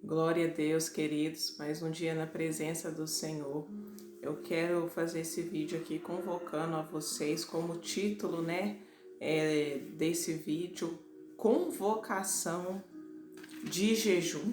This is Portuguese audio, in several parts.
Glória a Deus, queridos, mais um dia na presença do Senhor. Eu quero fazer esse vídeo aqui convocando a vocês como título, desse vídeo, convocação de jejum.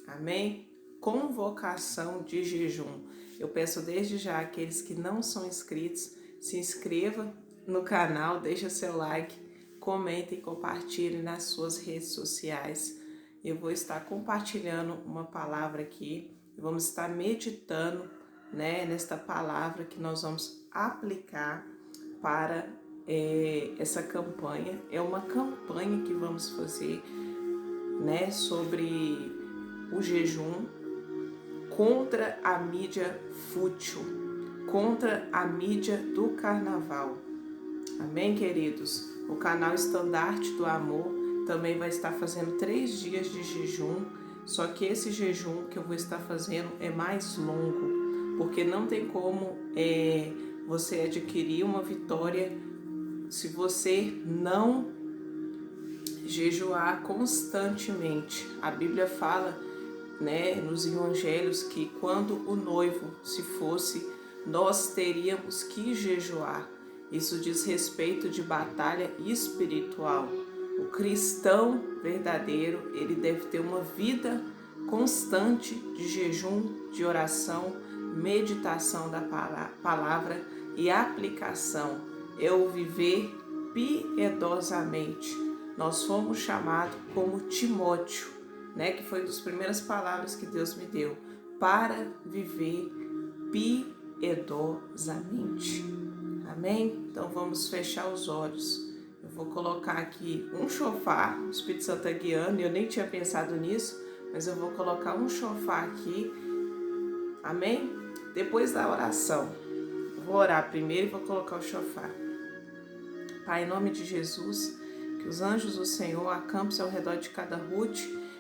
Amém? Convocação de jejum. Eu peço desde já àqueles que não são inscritos, se inscreva no canal, deixa seu like, comente e compartilhe nas suas redes sociais. Eu vou estar compartilhando uma palavra aqui, vamos estar meditando, nesta palavra que nós vamos aplicar para essa campanha. É uma campanha que vamos fazer, sobre o jejum contra a mídia fútil, contra a mídia do carnaval. Amém, queridos? O canal Estandarte do Amor também vai estar fazendo 3 dias de jejum, só que esse jejum que eu vou estar fazendo é mais longo, porque não tem como você adquirir uma vitória se você não jejuar constantemente. A Bíblia fala, nos evangelhos, que quando o noivo se fosse, nós teríamos que jejuar. Isso diz respeito de batalha espiritual. O cristão verdadeiro, ele deve ter uma vida constante de jejum, de oração, meditação da palavra e aplicação. É o viver piedosamente. Nós fomos chamados como Timóteo, que foi uma das primeiras palavras que Deus me deu, para viver piedosamente. Amém? Então vamos fechar os olhos. Eu vou colocar aqui um shofar, o Espírito Santo está guiando, eu nem tinha pensado nisso, mas eu vou colocar um shofar aqui. Amém? Depois da oração, eu vou orar primeiro e vou colocar o shofar. Pai, em nome de Jesus, que os anjos do Senhor acampem ao redor de cada Ruth,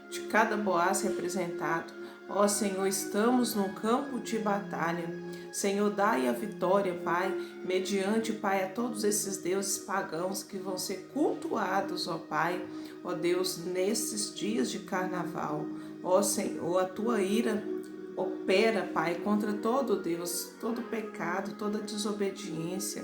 de cada Boaz representado. Ó Senhor, estamos num campo de batalha. Senhor, dai a vitória, Pai, mediante, Pai, a todos esses deuses pagãos que vão ser cultuados, ó Pai, ó Deus, nesses dias de carnaval. Ó Senhor, a tua ira opera, Pai, contra todo Deus, todo pecado, toda desobediência.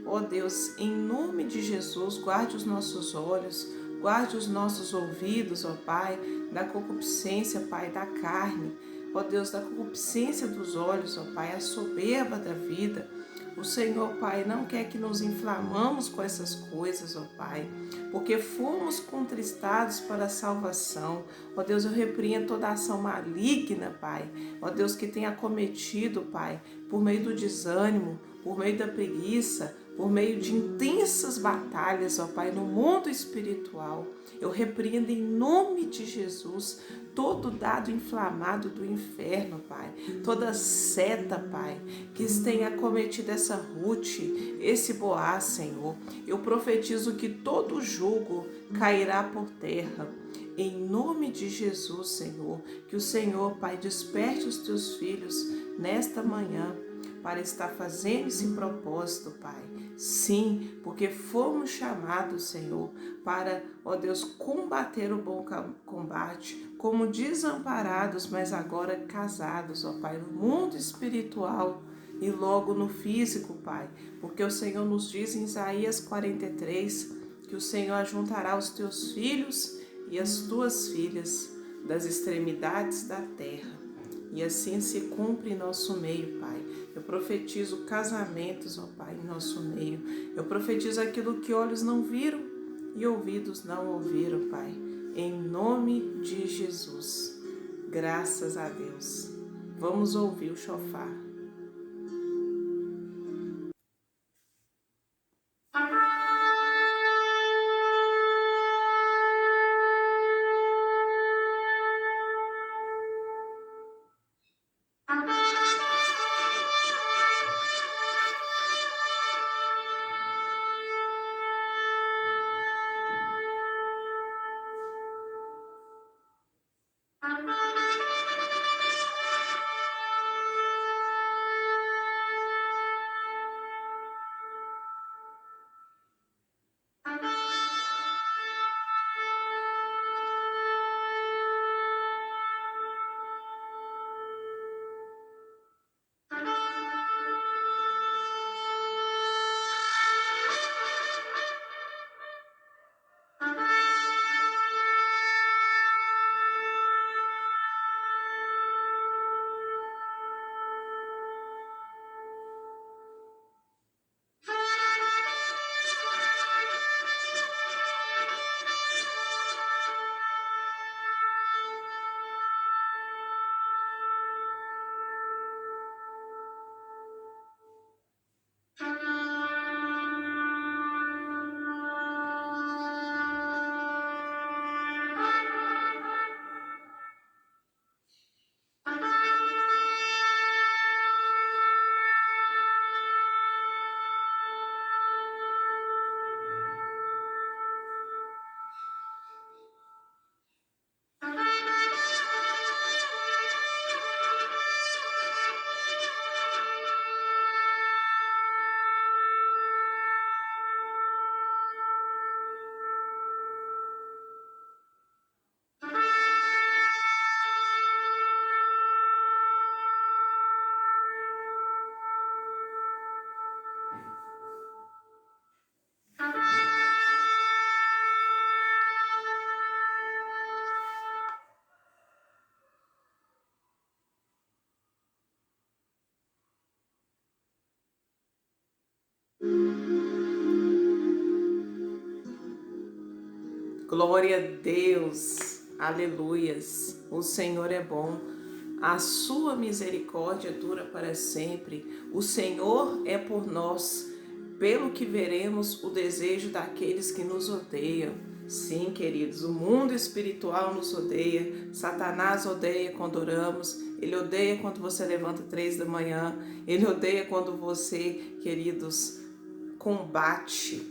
Ó Deus, em nome de Jesus, guarde os nossos olhos, guarde os nossos ouvidos, ó Pai, da concupiscência, Pai, da carne. Ó Deus, da concupiscência dos olhos, ó Pai, a soberba da vida. O Senhor, Pai, não quer que nos inflamamos com essas coisas, ó Pai, porque fomos contristados para a salvação. Ó Deus, eu repreendo toda ação maligna, Pai. Ó Deus, que tenha cometido, Pai, por meio do desânimo, por meio da preguiça, por meio de intensas batalhas, ó Pai, no mundo espiritual. Eu repreendo em nome de Jesus todo dado inflamado do inferno, Pai. Toda seta, Pai, que tenha cometido essa Ruth, esse Boaz, Senhor. Eu profetizo que todo jugo cairá por terra. Em nome de Jesus, Senhor, que o Senhor, Pai, desperte os teus filhos nesta manhã para estar fazendo esse propósito, Pai. Sim, porque fomos chamados, Senhor, para, ó Deus, combater o bom combate, como desamparados, mas agora casados, ó Pai, no mundo espiritual e logo no físico, Pai. Porque o Senhor nos diz em Isaías 43 que o Senhor ajuntará os teus filhos e as tuas filhas das extremidades da terra. E assim se cumpre em nosso meio, Pai. Eu profetizo casamentos, ó Pai, em nosso meio. Eu profetizo aquilo que olhos não viram e ouvidos não ouviram, Pai. Em nome de Jesus. Graças a Deus. Vamos ouvir o shofar. Glória a Deus, aleluias. O Senhor é bom, a sua misericórdia dura para sempre. O Senhor é por nós, pelo que veremos o desejo daqueles que nos odeiam. Sim, queridos, o mundo espiritual nos odeia, Satanás odeia quando oramos, ele odeia quando você levanta 3 da manhã, ele odeia quando você, queridos, combate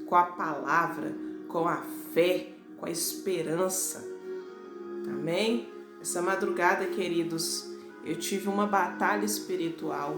com a palavra, com a fé, com a esperança. Amém? Essa madrugada, queridos, eu tive uma batalha espiritual.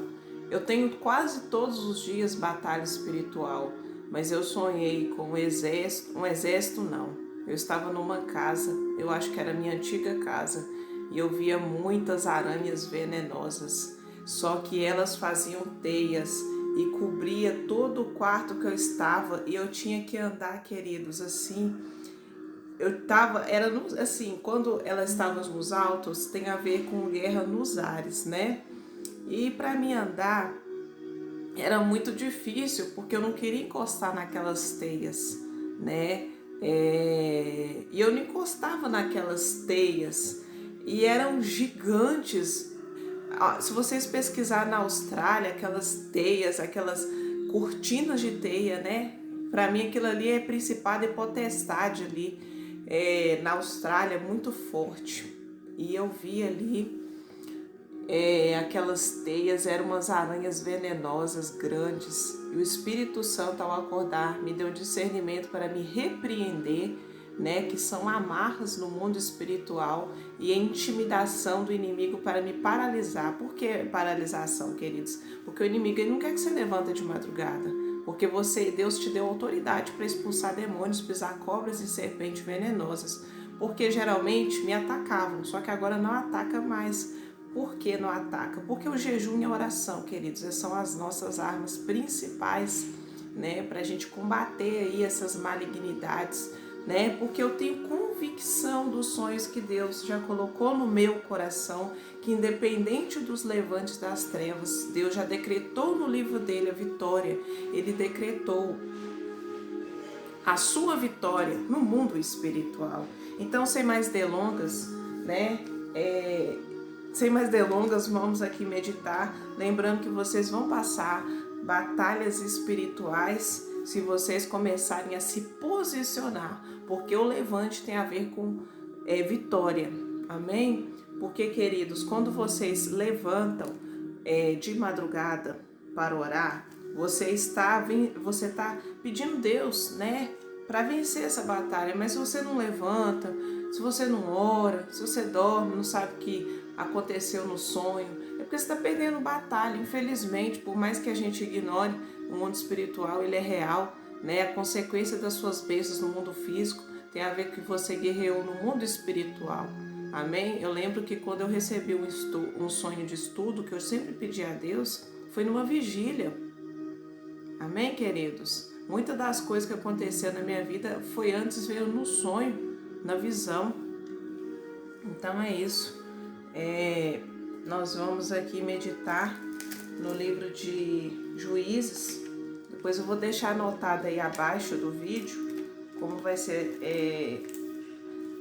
Eu tenho quase todos os dias batalha espiritual, mas eu sonhei com um exército não. Eu estava numa casa, eu acho que era a minha antiga casa, e eu via muitas aranhas venenosas, só que elas faziam teias e cobria todo o quarto que eu estava, e eu tinha que andar, queridos, assim. Assim, quando elas estavam nos altos, tem a ver com guerra nos ares, né? E para mim andar era muito difícil, porque eu não queria encostar naquelas teias, né? E eu não encostava naquelas teias, e eram gigantes. Se vocês pesquisarem na Austrália, aquelas teias, aquelas cortinas de teia, né? Para mim aquilo ali é principado e potestade ali, na Austrália, muito forte. E eu vi ali aquelas teias, eram umas aranhas venenosas, grandes. E o Espírito Santo, ao acordar, me deu discernimento para me repreender, né, que são amarras no mundo espiritual e a intimidação do inimigo para me paralisar. Por que paralisação, queridos? Porque o inimigo ele não quer que você levanta de madrugada, porque Deus te deu autoridade para expulsar demônios, pisar cobras e serpentes venenosas, porque geralmente me atacavam, só que agora não ataca mais. Por que não ataca? Porque o jejum e a oração, queridos, são as nossas armas principais, né, para a gente combater aí essas malignidades, né? Porque eu tenho convicção dos sonhos que Deus já colocou no meu coração, que independente dos levantes das trevas, Deus já decretou no livro dele a vitória. Ele decretou a sua vitória no mundo espiritual. Então, sem mais delongas, né? Sem mais delongas, vamos aqui meditar, lembrando que vocês vão passar batalhas espirituais se vocês começarem a se posicionar, porque o levante tem a ver com vitória, amém? Porque, queridos, quando vocês levantam de madrugada para orar, você está pedindo Deus, né, para vencer essa batalha, mas se você não levanta, se você não ora, se você dorme, não sabe o que aconteceu no sonho, é porque você está perdendo batalha. Infelizmente, por mais que a gente ignore, o mundo espiritual ele é real, né? A consequência das suas bênçãos no mundo físico tem a ver com que você guerreou no mundo espiritual. Amém? Eu lembro que quando eu recebi um sonho de estudo, que eu sempre pedi a Deus, foi numa vigília. Amém, queridos? Muitas das coisas que aconteceram na minha vida foi antes, veio no sonho, na visão. Então é isso. Nós vamos aqui meditar no livro de Juízes. Depois eu vou deixar anotado aí abaixo do vídeo como vai ser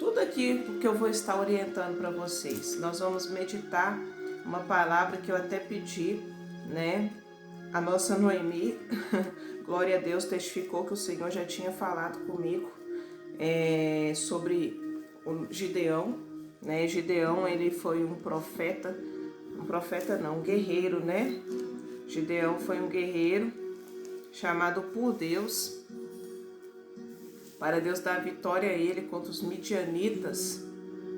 tudo aqui que eu vou estar orientando para vocês. Nós vamos meditar uma palavra que eu até pedi, né? A nossa Noemi, glória a Deus, testificou que o Senhor já tinha falado comigo sobre o Gideão, né? Gideão, ele foi um profeta não, um guerreiro, né? Gideão foi um guerreiro chamado por Deus para Deus dar vitória a ele contra os midianitas,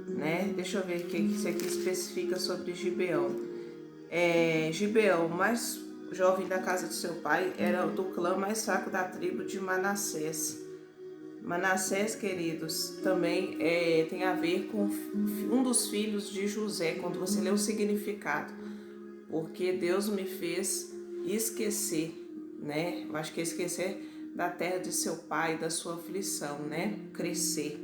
né? Deixa eu ver o que isso aqui especifica sobre Gibeão. Gibeão, mais jovem da casa de seu pai, era do clã mais fraco da tribo de Manassés. Manassés, queridos, também tem a ver com um dos filhos de José, quando você lê o significado. Porque Deus me fez esquecer, né? Eu acho que é esquecer da terra de seu pai, da sua aflição, né? Crescer.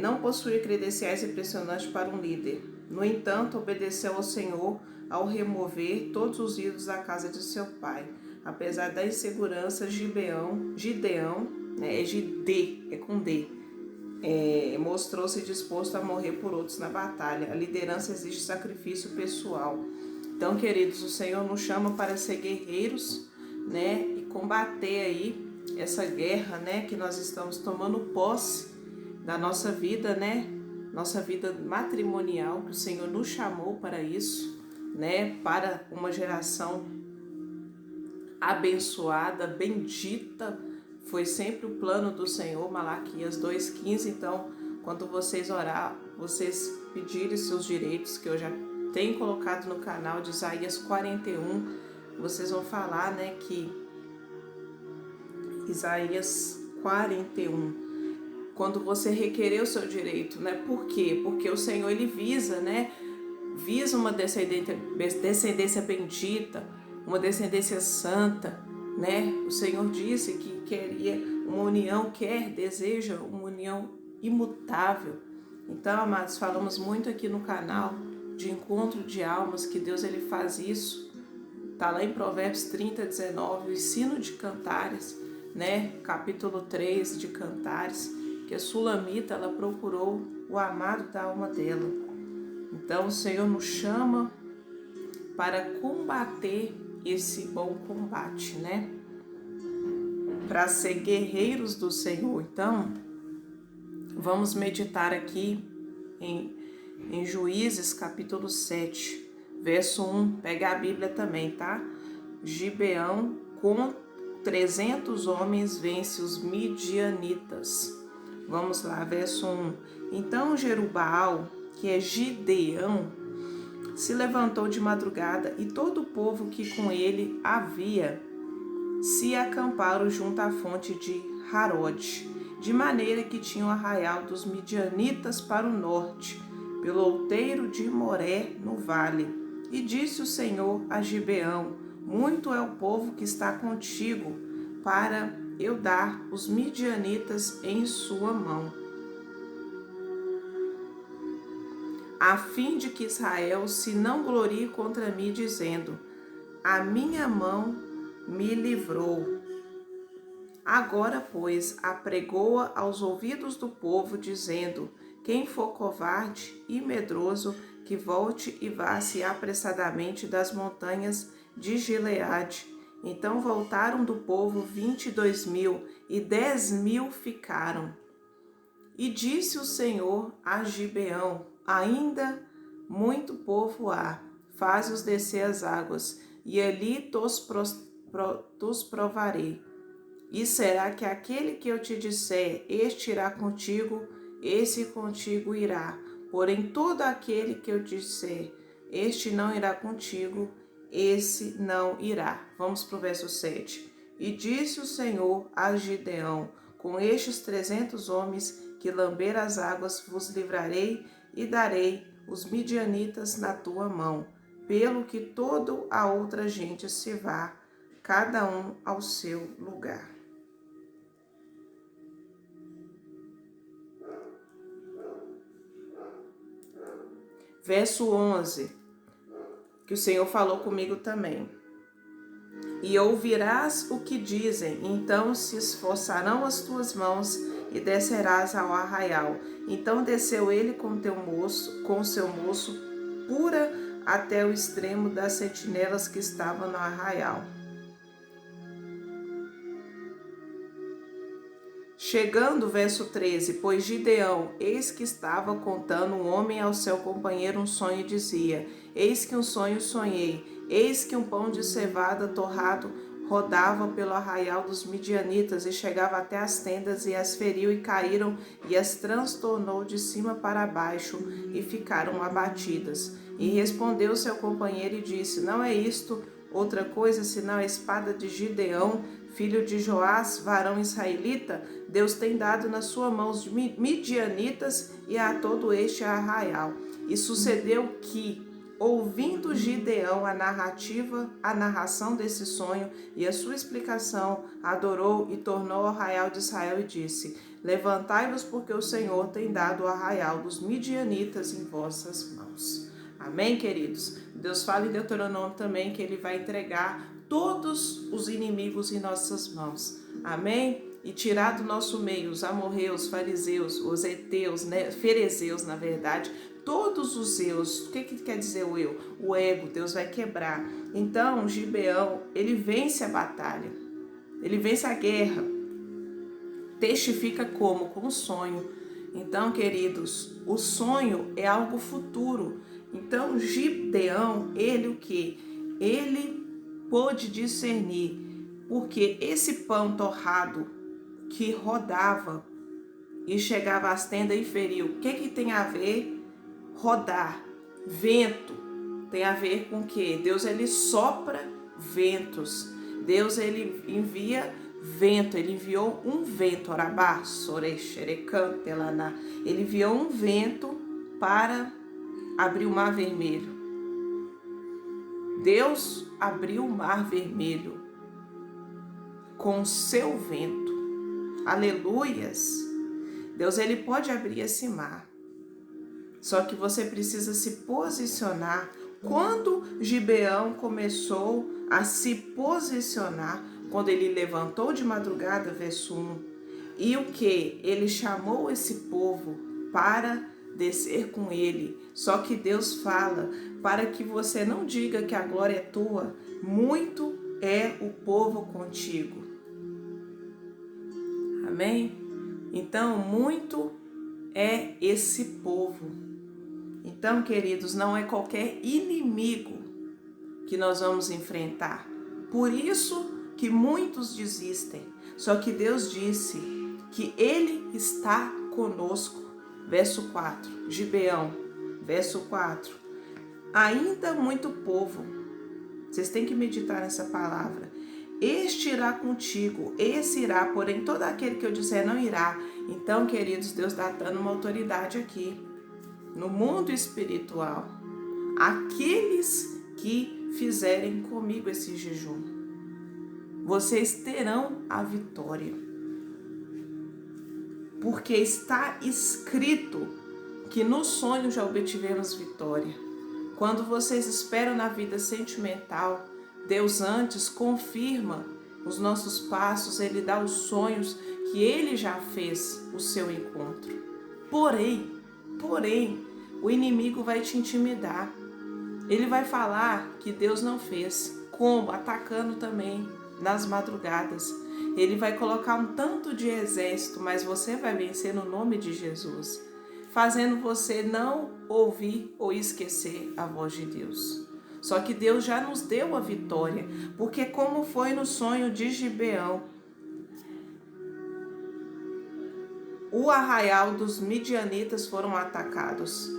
Não possuía credenciais impressionantes para um líder. No entanto, obedeceu ao Senhor ao remover todos os ídolos da casa de seu pai. Apesar da insegurança, Gideão, né, é com D, mostrou-se disposto a morrer por outros na batalha. A liderança exige sacrifício pessoal. Então, queridos, o Senhor nos chama para ser guerreiros, né, e combater aí essa guerra, né, que nós estamos tomando posse da nossa vida, né, nossa vida matrimonial, que o Senhor nos chamou para isso, né, para uma geração abençoada, bendita. Foi sempre o plano do Senhor, Malaquias 2,15. Então, quando vocês orar, vocês pedirem seus direitos, que eu já tenho colocado no canal de Isaías 41, vocês vão falar, né, que Isaías 41, quando você requerer o seu direito, né? Por quê? Porque o Senhor, ele visa, né? Visa uma descendência bendita, uma descendência santa, né? O Senhor disse que queria uma união, deseja uma união imutável. Então, amados, falamos muito aqui no canal de encontro de almas, que Deus, ele faz isso. Tá lá em Provérbios 30:19, o ensino de Cantares, né? Capítulo 3 de Cantares, que a Sulamita, ela procurou o amado da alma dela. Então o Senhor nos chama para combater esse bom combate, né? Para ser guerreiros do Senhor. Então, vamos meditar aqui em Juízes capítulo 7, verso 1. Pega a Bíblia também, tá? Gibeão com 300 homens vence os midianitas. Vamos lá, verso 1. Então Jerubbaal, que é Gideão, se levantou de madrugada, e todo o povo que com ele havia se acamparam junto à fonte de Harod, de maneira que tinha o arraial dos midianitas para o norte, pelo outeiro de Moré no vale. E disse o Senhor a Gibeão: muito é o povo que está contigo, para eu dar os midianitas em sua mão, a fim de que Israel se não glorie contra mim, dizendo: a minha mão me livrou. Agora, pois, apregoa aos ouvidos do povo, dizendo: quem for covarde e medroso, que volte e vá-se apressadamente das montanhas de Gileade. Então voltaram do povo 22.000, e 10.000 ficaram. E disse o Senhor a Gibeão: ainda muito povo há, faze-os descer as águas, e ali tos provarei. E será que aquele que eu te disser, este irá contigo, esse contigo irá. Porém, todo aquele que eu disser, este não irá contigo, esse não irá. Vamos para o verso 7. E disse o Senhor a Gideão: com estes 300 homens que lamber as águas vos livrarei, e darei os midianitas na tua mão, pelo que toda a outra gente se vá, cada um ao seu lugar. Verso 11, que o Senhor falou comigo também. E ouvirás o que dizem, então se esforçarão as tuas mãos e descerás ao arraial. Então desceu ele com o seu moço, pura até o extremo das sentinelas que estavam no arraial. Chegando, verso 13, pois Gideão, eis que estava contando um homem ao seu companheiro um sonho, e dizia: eis que um sonho sonhei, eis que um pão de cevada torrado rodava pelo arraial dos midianitas, e chegava até as tendas, e as feriu, e caíram, e as transtornou de cima para baixo, e ficaram abatidas. E respondeu seu companheiro e disse: não é isto outra coisa senão a espada de Gideão, filho de Joás, varão israelita? Deus tem dado na sua mão os midianitas e a todo este arraial. E sucedeu que, ouvindo Gideão a narração desse sonho e a sua explicação, adorou e tornou ao arraial de Israel e disse: levantai-vos, porque o Senhor tem dado o arraial dos midianitas em vossas mãos. Amém, queridos? Deus fala em Deuteronômio também que ele vai entregar todos os inimigos em nossas mãos. Amém? e tirar do nosso meio os amorreus, fariseus, os heteus, né, ferezeus, na verdade, todos os eus. O que quer dizer o eu? O ego, Deus vai quebrar. Então, Gibeão, ele vence a batalha, ele vence a guerra, testifica como? Com o sonho. Então, queridos, o sonho é algo futuro. Então, Gibeão, ele o que? Ele pôde discernir, porque esse pão torrado que rodava e chegava às tendas e feriu, o que tem a ver? Rodar, vento, tem a ver com o que? Deus, ele sopra ventos. Deus, ele envia vento, ele enviou um vento, ele enviou um vento para abrir o mar vermelho. Deus abriu o mar vermelho com o seu vento. Aleluias! Deus, ele pode abrir esse mar. Só que você precisa se posicionar. Quando Gibeão começou a se posicionar, quando ele levantou de madrugada, verso 1, e o que? Ele chamou esse povo para descer com ele. Só que Deus fala para que você não diga que a glória é tua, muito é o povo contigo. Amém? Então, muito é esse povo. Então, queridos, não é qualquer inimigo que nós vamos enfrentar. Por isso que muitos desistem. Só que Deus disse que Ele está conosco. Verso 4, Gibeão, verso 4. Ainda muito povo. Vocês têm que meditar nessa palavra. Este irá contigo, esse irá, porém todo aquele que eu disser não irá. Então, queridos, Deus está dando uma autoridade aqui, no mundo espiritual. Aqueles que fizerem comigo esse jejum, vocês terão a vitória. Porque está escrito que no sonho já obtivemos vitória. Quando vocês esperam na vida sentimental, Deus antes confirma os nossos passos, Ele dá os sonhos que Ele já fez o seu encontro. Porém, o inimigo vai te intimidar. Ele vai falar que Deus não fez. Como? Atacando também nas madrugadas. Ele vai colocar um tanto de exército, mas você vai vencer no nome de Jesus, fazendo você não ouvir ou esquecer a voz de Deus. Só que Deus já nos deu a vitória, porque como foi no sonho de Gibeão, o arraial dos midianitas foram atacados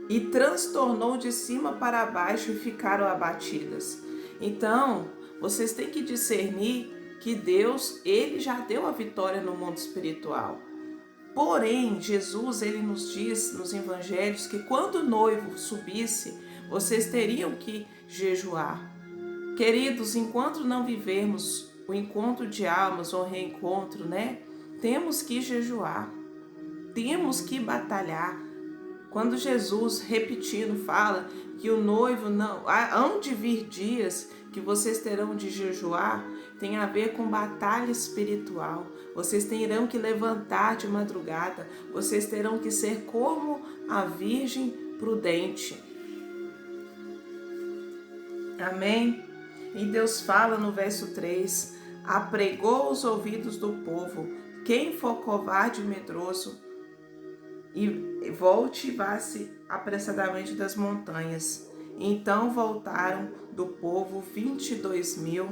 e transtornou de cima para baixo e ficaram abatidas. Então, vocês têm que discernir que Deus, Ele já deu a vitória no mundo espiritual. Porém, Jesus, Ele nos diz nos evangelhos que quando o noivo subisse, vocês teriam que jejuar. Queridos, enquanto não vivermos o encontro de almas ou reencontro, né? Temos que jejuar, temos que batalhar. Quando Jesus, repetindo, fala que o noivo não... hão de vir dias que vocês terão de jejuar, tem a ver com batalha espiritual. Vocês terão que levantar de madrugada, vocês terão que ser como a virgem prudente. Amém? E Deus fala no verso 3, apregou os ouvidos do povo, quem for covarde e medroso, e volte e vá-se apressadamente das montanhas. Então voltaram do povo 22.000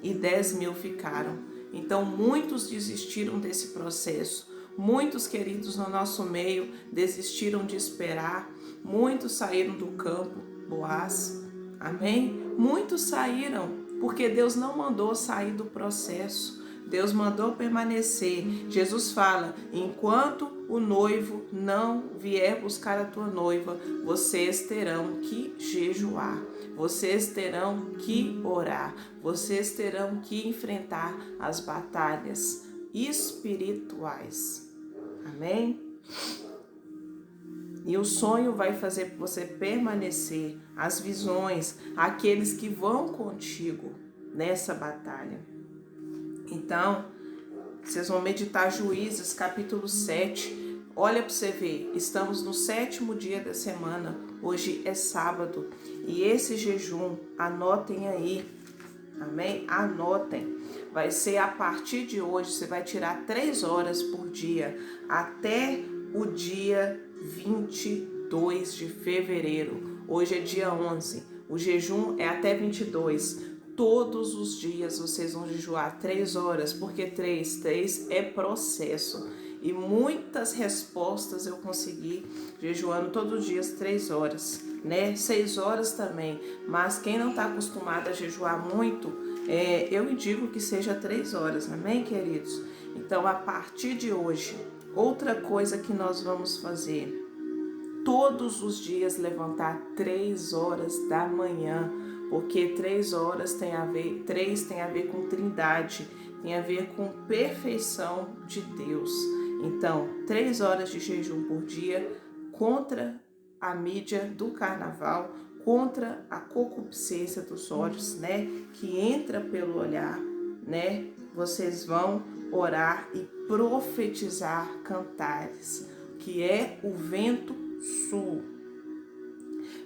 e 10.000 ficaram. Então muitos desistiram desse processo. Muitos, queridos, no nosso meio desistiram de esperar. Muitos saíram do campo, Boaz. Amém? Muitos saíram porque Deus não mandou sair do processo. Deus mandou permanecer. Jesus fala, enquanto o noivo não vier buscar a tua noiva, vocês terão que jejuar, vocês terão que orar, vocês terão que enfrentar as batalhas espirituais. Amém? E o sonho vai fazer você permanecer, as visões, aqueles que vão contigo nessa batalha. Então, Vocês vão meditar Juízes, capítulo 7. Olha para você ver, estamos no 7º dia da semana. Hoje é sábado. E esse jejum, anotem aí. Amém? Anotem. Vai ser a partir de hoje, você vai tirar 3 horas por dia, até o dia 22 de fevereiro. Hoje é dia 11. O jejum é até 22. Todos os dias vocês vão jejuar 3 horas, porque 3 é processo. E muitas respostas eu consegui jejuando todos os dias 3 horas, né? 6 horas também. Mas quem não está acostumado a jejuar muito, eu indico que seja 3 horas, amém, queridos? Então, a partir de hoje, outra coisa que nós vamos fazer, todos os dias levantar 3 horas da manhã, porque 3 horas tem a ver, 3 tem a ver com trindade, tem a ver com perfeição de Deus. Então, 3 horas de jejum por dia contra a mídia do carnaval, contra a concupiscência dos olhos, né, que entra pelo olhar, né? Vocês vão orar e profetizar cantares, que é o vento sul.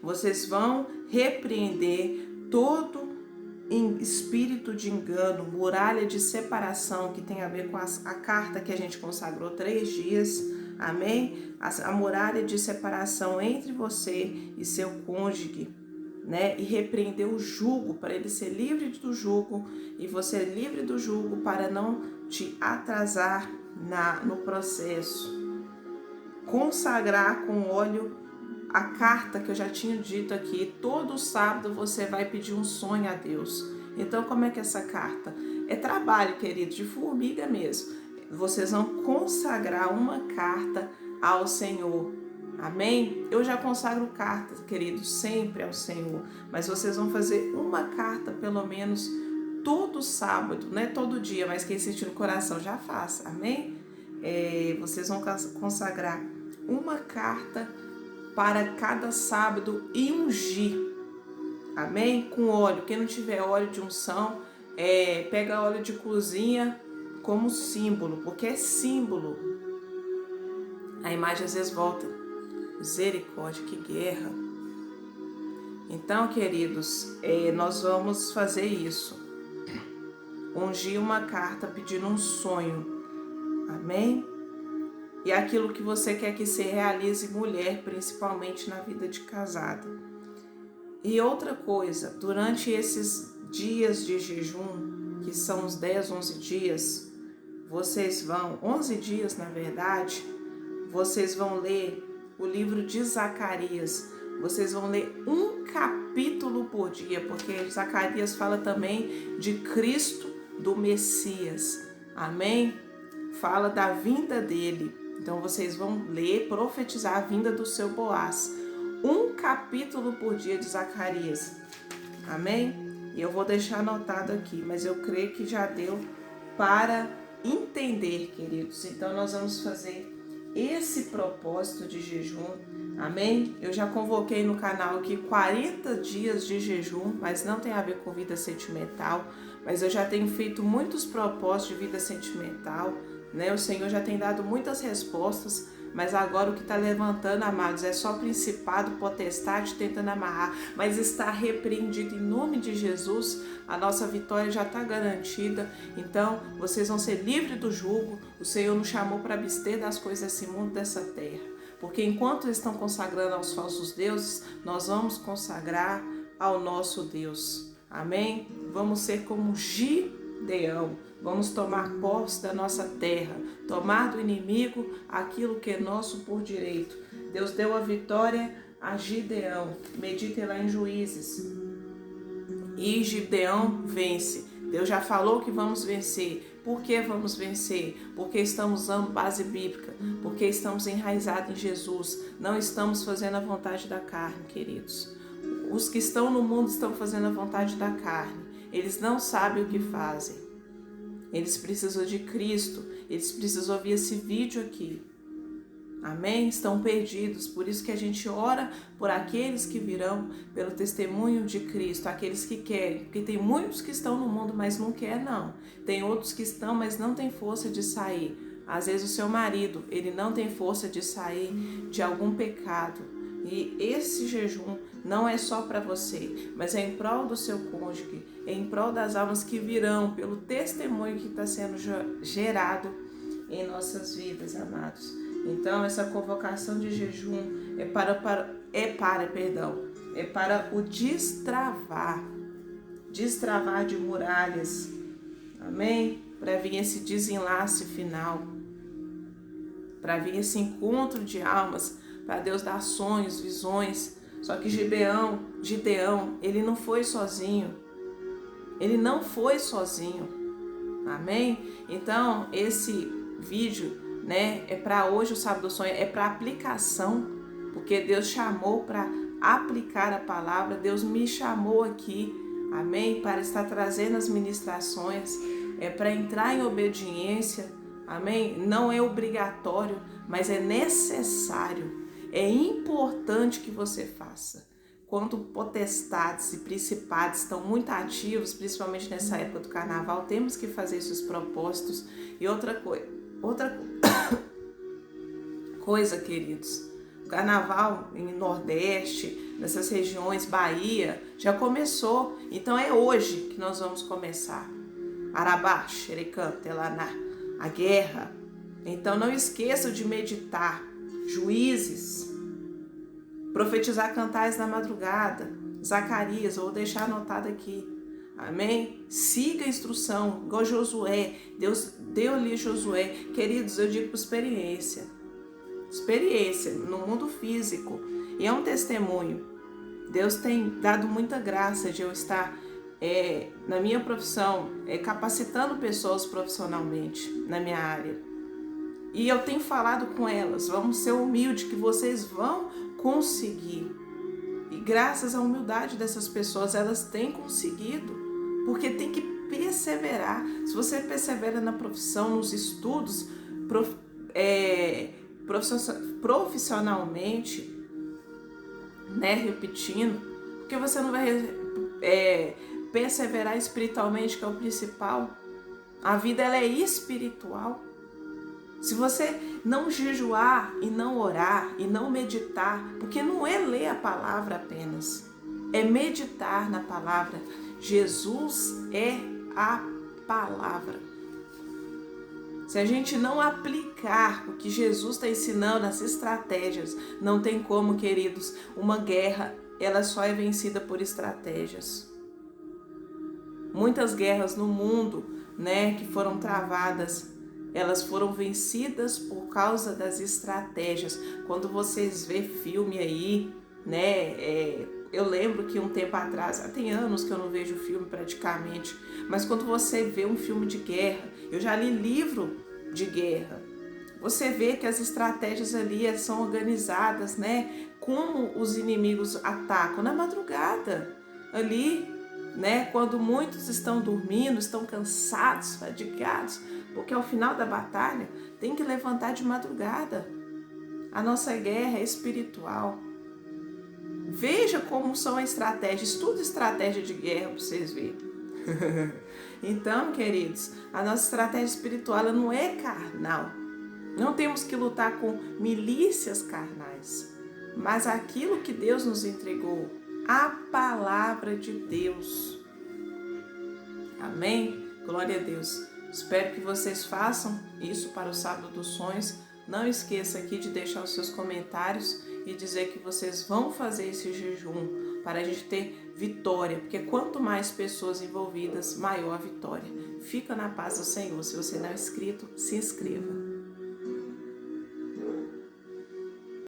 Vocês vão repreender todo espírito de engano, muralha de separação, que tem a ver com a carta que a gente consagrou 3 dias, amém? A muralha de separação entre você e seu cônjuge, né? E repreender o jugo, para ele ser livre do jugo, e você livre do jugo para não te atrasar no processo. Consagrar com óleo a carta que eu já tinha dito aqui. Todo sábado você vai pedir um sonho a Deus. Então, como é que é essa carta? É trabalho, querido, de formiga mesmo. Vocês vão consagrar uma carta ao Senhor. Amém? Eu já consagro cartas, querido, sempre ao Senhor. Mas vocês vão fazer uma carta, pelo menos, todo sábado. Não é todo dia, mas quem sentir no coração já faça. Amém? Vocês vão consagrar uma carta para cada sábado e ungir, amém? Com óleo. Quem não tiver óleo de unção, pega óleo de cozinha como símbolo, porque é símbolo. A imagem às vezes volta. Misericórdia, que guerra. Então, queridos, nós vamos fazer isso. Ungir uma carta pedindo um sonho, amém? E aquilo que você quer que se realize, mulher, principalmente na vida de casada. E outra coisa, durante esses dias de jejum, que são os 10, 11 dias, vocês vão, 11 dias na verdade, vocês vão ler o livro de Zacarias. Vocês vão ler um capítulo por dia, porque Zacarias fala também de Cristo, do Messias. Amém? Fala da vinda dele. Então, vocês vão ler, profetizar a vinda do seu Boaz. Um capítulo por dia de Zacarias. Amém? E eu vou deixar anotado aqui, mas eu creio que já deu para entender, queridos. Então, nós vamos fazer esse propósito de jejum. Amém? Eu já convoquei no canal aqui 40 dias de jejum, mas não tem a ver com vida sentimental. Mas eu já tenho feito muitos propósitos de vida sentimental, né? O Senhor já tem dado muitas respostas, mas agora o que está levantando, amados, é só principado, potestade tentando amarrar, mas está repreendido em nome de Jesus. A nossa vitória já está garantida. Então, vocês vão ser livres do jugo. O Senhor nos chamou para abster das coisas desse mundo, dessa terra. Porque enquanto eles estão consagrando aos falsos deuses, nós vamos consagrar ao nosso Deus. Amém? Vamos ser como Gideão. Vamos tomar posse da nossa terra, tomar do inimigo aquilo que é nosso por direito. Deus deu a vitória a Gideão. Meditem lá em Juízes. E Gideão vence. Deus já falou que vamos vencer. Por que vamos vencer? Porque estamos usando base bíblica, porque estamos enraizados em Jesus. Não estamos fazendo a vontade da carne, queridos. Os que estão no mundo estão fazendo a vontade da carne. Eles não sabem o que fazem. Eles precisam de Cristo. Eles precisam ouvir esse vídeo aqui. Amém? Estão perdidos. Por isso que a gente ora por aqueles que virão pelo testemunho de Cristo, aqueles que querem. Porque tem muitos que estão no mundo, mas não quer não. Tem outros que estão, mas não tem força de sair. Às vezes o seu marido, ele não tem força de sair de algum pecado. E esse jejum não é só para você, mas é em prol do seu cônjuge, é em prol das almas que virão pelo testemunho que está sendo gerado em nossas vidas, amados. Então, essa convocação de jejum é para o destravar de muralhas, amém? Para vir esse desenlace final, para vir esse encontro de almas, para Deus dar sonhos, visões. Só que Gideão, ele não foi sozinho. Ele não foi sozinho. Amém? Então, esse vídeo, né, é para hoje o Sábado do Sonho, é para aplicação, porque Deus chamou para aplicar a palavra. Deus me chamou aqui, amém, para estar trazendo as ministrações, é para entrar em obediência, amém? Não é obrigatório, mas é necessário. É importante que você faça. Quando potestades e principados estão muito ativos, principalmente nessa época do carnaval, temos que fazer esses propósitos. E outra coisa, queridos, o carnaval em Nordeste, nessas regiões, Bahia, já começou. Então é hoje que nós vamos começar. Arabá, Xerecã, Telaná, a guerra. Então não esqueçam de meditar. Juízes, profetizar cantais na madrugada, Zacarias, vou deixar anotado aqui, amém? Siga a instrução, igual Josué, Deus deu-lhe Josué, queridos, eu digo por experiência no mundo físico, e é um testemunho. Deus tem dado muita graça de eu estar na minha profissão, capacitando pessoas profissionalmente na minha área. E eu tenho falado com elas, vamos ser humildes, que vocês vão conseguir. E graças à humildade dessas pessoas, elas têm conseguido. Porque tem que perseverar. Se você persevera na profissão, nos estudos, profissionalmente, né, repetindo, porque você não vai perseverar espiritualmente, que é o principal. A vida, ela é espiritual. Se você não jejuar e não orar e não meditar, porque não é ler a palavra apenas, é meditar na palavra. Jesus é a palavra. Se a gente não aplicar o que Jesus está ensinando, as estratégias, não tem como, queridos. Uma guerra, ela só é vencida por estratégias. Muitas guerras no mundo, né, que foram travadas, elas foram vencidas por causa das estratégias. Quando vocês vê filme aí, né? Eu lembro que um tempo atrás, tem anos que eu não vejo filme praticamente, mas quando você vê um filme de guerra, eu já li livro de guerra, você vê que as estratégias ali são organizadas, né? Como os inimigos atacam na madrugada, ali, né? Quando muitos estão dormindo, estão cansados, fadigados, porque ao final da batalha tem que levantar de madrugada. A nossa guerra é espiritual. Veja como são as estratégias, estuda estratégia de guerra para vocês verem. Então, queridos, a nossa estratégia espiritual ela não é carnal. Não temos que lutar com milícias carnais, mas aquilo que Deus nos entregou, a palavra de Deus. Amém? Glória a Deus. Espero que vocês façam isso para o Sábado dos Sonhos. Não esqueça aqui de deixar os seus comentários e dizer que vocês vão fazer esse jejum para a gente ter vitória, porque quanto mais pessoas envolvidas, maior a vitória. Fica na paz do Senhor. Se você não é inscrito, se inscreva.